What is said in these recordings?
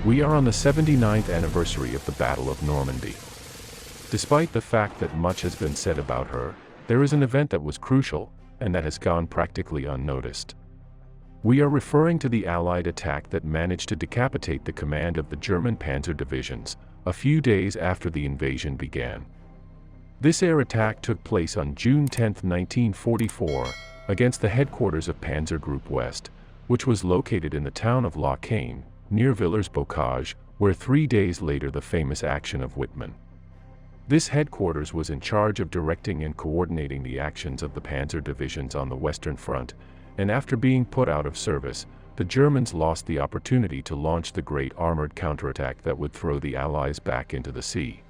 We are on the 79th anniversary of the Battle of Normandy. Despite the fact that much has been said about her, there is an event that was crucial, and that has gone practically unnoticed. We are referring to the Allied attack that managed to decapitate the command of the German Panzer Divisions, a few days after the invasion began. This air attack took place on June 10, 1944, against the headquarters of Panzer Group West, which was located in the town of Caine, near Villers-Bocage, where 3 days later the famous action of Whitman. This headquarters was in charge of directing and coordinating the actions of the Panzer Divisions on the Western Front, and after being put out of service, the Germans lost the opportunity to launch the great armored counterattack that would throw the Allies back into the sea.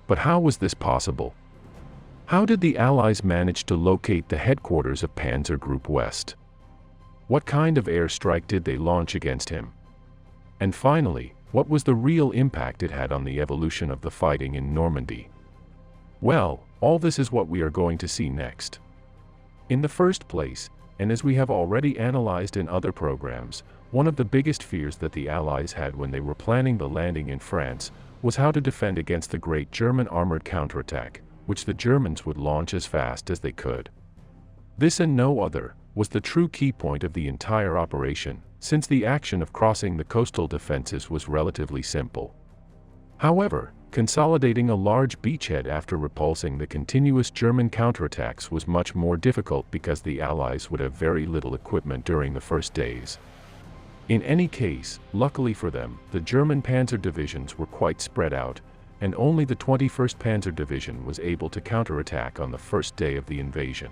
But how was this possible? How did the Allies manage to locate the headquarters of Panzer Group West? What kind of airstrike did they launch against him? And finally, what was the real impact it had on the evolution of the fighting in Normandy? Well, all this is what we are going to see next. In the first place, and as we have already analyzed in other programs, one of the biggest fears that the Allies had when they were planning the landing in France was how to defend against the great German armored counterattack, which the Germans would launch as fast as they could. This and no other was the true key point of the entire operation, since the action of crossing the coastal defenses was relatively simple. However, consolidating a large beachhead after repulsing the continuous German counterattacks was much more difficult because the Allies would have very little equipment during the first days. In any case, luckily for them, the German Panzer Divisions were quite spread out, and only the 21st Panzer Division was able to counterattack on the first day of the invasion.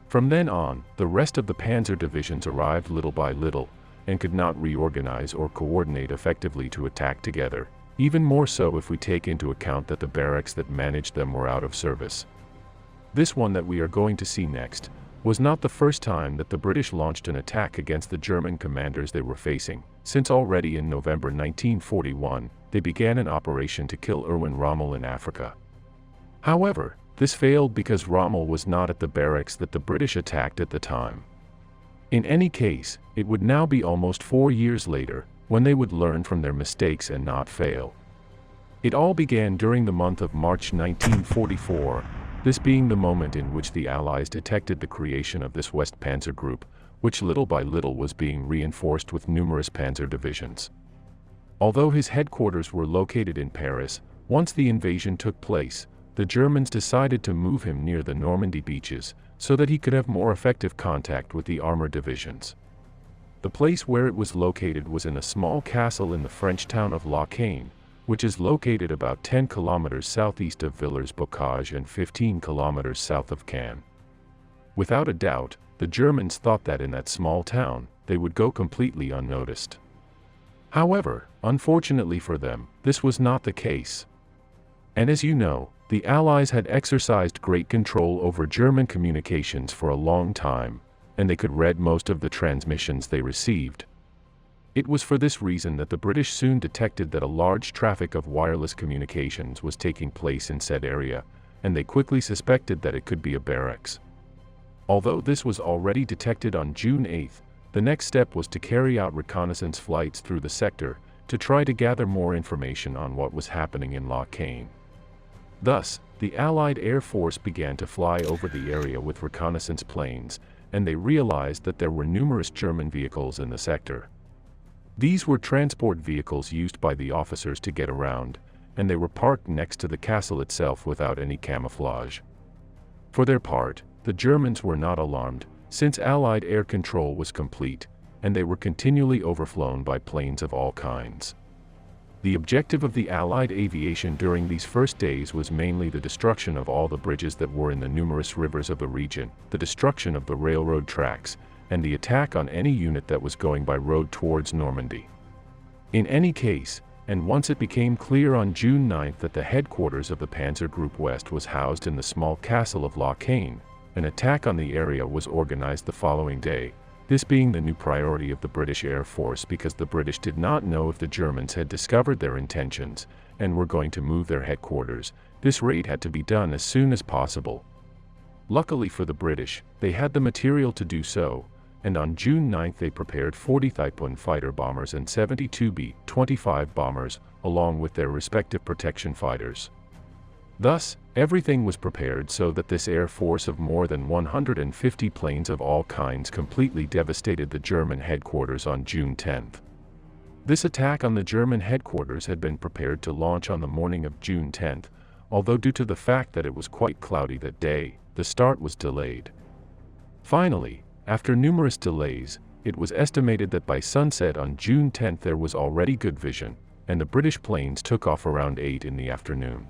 From then on, the rest of the Panzer Divisions arrived little by little, and could not reorganize or coordinate effectively to attack together, even more so if we take into account that the barracks that managed them were out of service. This one that we are going to see next was not the first time that the British launched an attack against the German commanders they were facing, since already in November 1941, they began an operation to kill Erwin Rommel in Africa. However, this failed because Rommel was not at the barracks that the British attacked at the time. In any case, it would now be almost 4 years later, when they would learn from their mistakes and not fail. It all began during the month of March 1944, this being the moment in which the Allies detected the creation of this West Panzer Group, which little by little was being reinforced with numerous Panzer Divisions. Although his headquarters were located in Paris, once the invasion took place, the Germans decided to move him near the Normandy beaches, so that he could have more effective contact with the armored divisions. The place where it was located was in a small castle in the French town of Caine, which is located about 10 kilometers southeast of Villers-Bocage and 15 kilometers south of Caine. Without a doubt, the Germans thought that in that small town, they would go completely unnoticed. However, unfortunately for them, this was not the case. And as you know, the Allies had exercised great control over German communications for a long time, and they could read most of the transmissions they received. It was for this reason that the British soon detected that a large traffic of wireless communications was taking place in said area, and they quickly suspected that it could be a barracks. Although this was already detected on June 8, the next step was to carry out reconnaissance flights through the sector, to try to gather more information on what was happening in Caine. Thus, the Allied Air Force began to fly over the area with reconnaissance planes, and they realized that there were numerous German vehicles in the sector. These were transport vehicles used by the officers to get around, and they were parked next to the castle itself without any camouflage. For their part, the Germans were not alarmed, since Allied air control was complete, and they were continually overflown by planes of all kinds. The objective of the Allied aviation during these first days was mainly the destruction of all the bridges that were in the numerous rivers of the region, the destruction of the railroad tracks, and the attack on any unit that was going by road towards Normandy. In any case, and once it became clear on June 9 that the headquarters of the Panzer Group West was housed in the small castle of Caine, an attack on the area was organized the following day, this being the new priority of the British Air Force because the British did not know if the Germans had discovered their intentions and were going to move their headquarters. This raid had to be done as soon as possible. Luckily for the British, they had the material to do so, and on June 9 they prepared 40 Type fighter bombers and 72 B-25 bombers, along with their respective protection fighters. Thus, everything was prepared so that this air force of more than 150 planes of all kinds completely devastated the German headquarters on June 10. This attack on the German headquarters had been prepared to launch on the morning of June 10, although due to the fact that it was quite cloudy that day, the start was delayed. Finally, after numerous delays, it was estimated that by sunset on June 10 there was already good vision, and the British planes took off around 8 in the afternoon.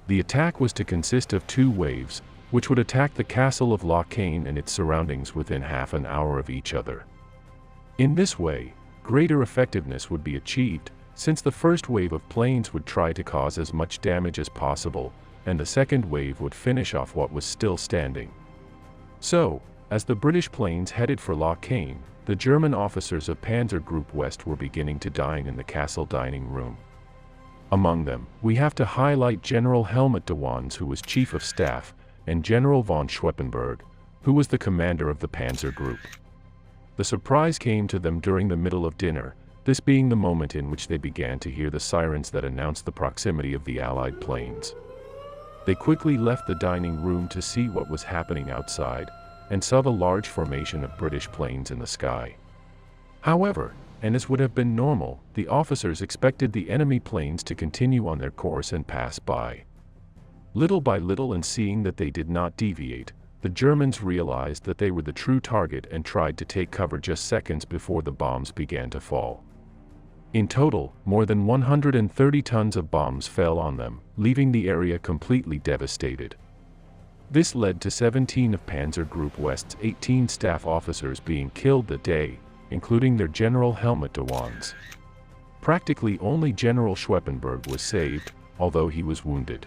The attack was to consist of 2 waves, which would attack the castle of Caine and its surroundings within half an hour of each other. In this way, greater effectiveness would be achieved, since the first wave of planes would try to cause as much damage as possible, and the second wave would finish off what was still standing. So, as the British planes headed for Caine, the German officers of Panzer Group West were beginning to dine in the castle dining room. Among them, we have to highlight General Helmut de Wands, who was Chief of Staff, and General von Schweppenberg, who was the commander of the Panzer Group. The surprise came to them during the middle of dinner, this being the moment in which they began to hear the sirens that announced the proximity of the Allied planes. They quickly left the dining room to see what was happening outside, and saw the large formation of British planes in the sky. However, and as would have been normal, the officers expected the enemy planes to continue on their course and pass by. Little by little, and seeing that they did not deviate, the Germans realized that they were the true target and tried to take cover just seconds before the bombs began to fall. In total, more than 130 tons of bombs fell on them, leaving the area completely devastated. This led to 17 of Panzer Group West's 18 staff officers being killed that day, including their General Helmut de Wands. Practically only General Schweppenberg was saved, although he was wounded.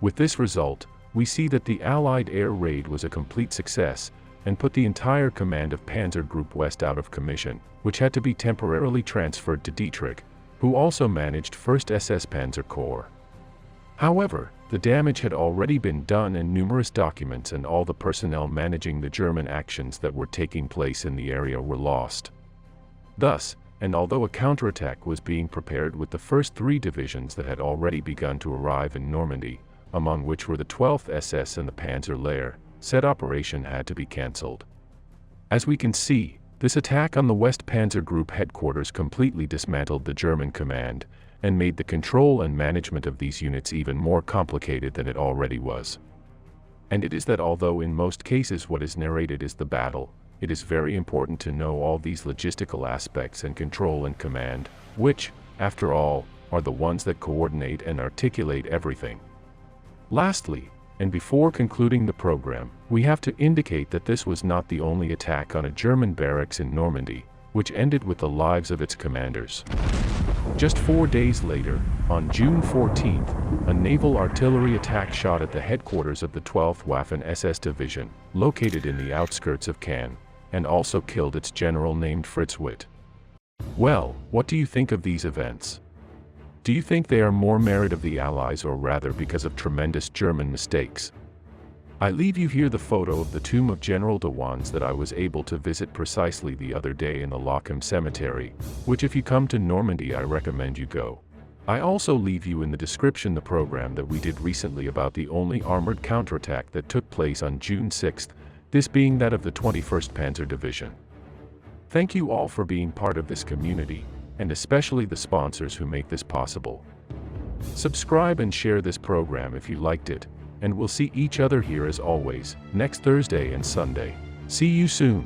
With this result, we see that the Allied air raid was a complete success, and put the entire command of Panzer Group West out of commission, which had to be temporarily transferred to Dietrich, who also managed 1st SS Panzer Corps. However, the damage had already been done, and numerous documents and all the personnel managing the German actions that were taking place in the area were lost. Thus, and although a counterattack was being prepared with the first 3 divisions that had already begun to arrive in Normandy, among which were the 12th SS and the Panzer Lehr, said operation had to be cancelled. As we can see, this attack on the West Panzer Group headquarters completely dismantled the German command, and made the control and management of these units even more complicated than it already was. And it is that although in most cases what is narrated is the battle, it is very important to know all these logistical aspects and control and command, which, after all, are the ones that coordinate and articulate everything. Lastly, and before concluding the program, we have to indicate that this was not the only attack on a German barracks in Normandy, which ended with the lives of its commanders. Just 4 days later, on June 14th, a naval artillery attack shot at the headquarters of the 12th Waffen-SS Division, located in the outskirts of Caine, and also killed its general named Fritz Witt. Well, what do you think of these events? Do you think they are more merit of the Allies, or rather because of tremendous German mistakes? I leave you here the photo of the tomb of General de Wands that I was able to visit precisely the other day in the Lochham Cemetery, which if you come to Normandy I recommend you go. I also leave you in the description the program that we did recently about the only armored counterattack that took place on June 6th, this being that of the 21st Panzer Division. Thank you all for being part of this community, and especially the sponsors who make this possible. Subscribe and share this program if you liked it, and we'll see each other here as always, next Thursday and Sunday. See you soon.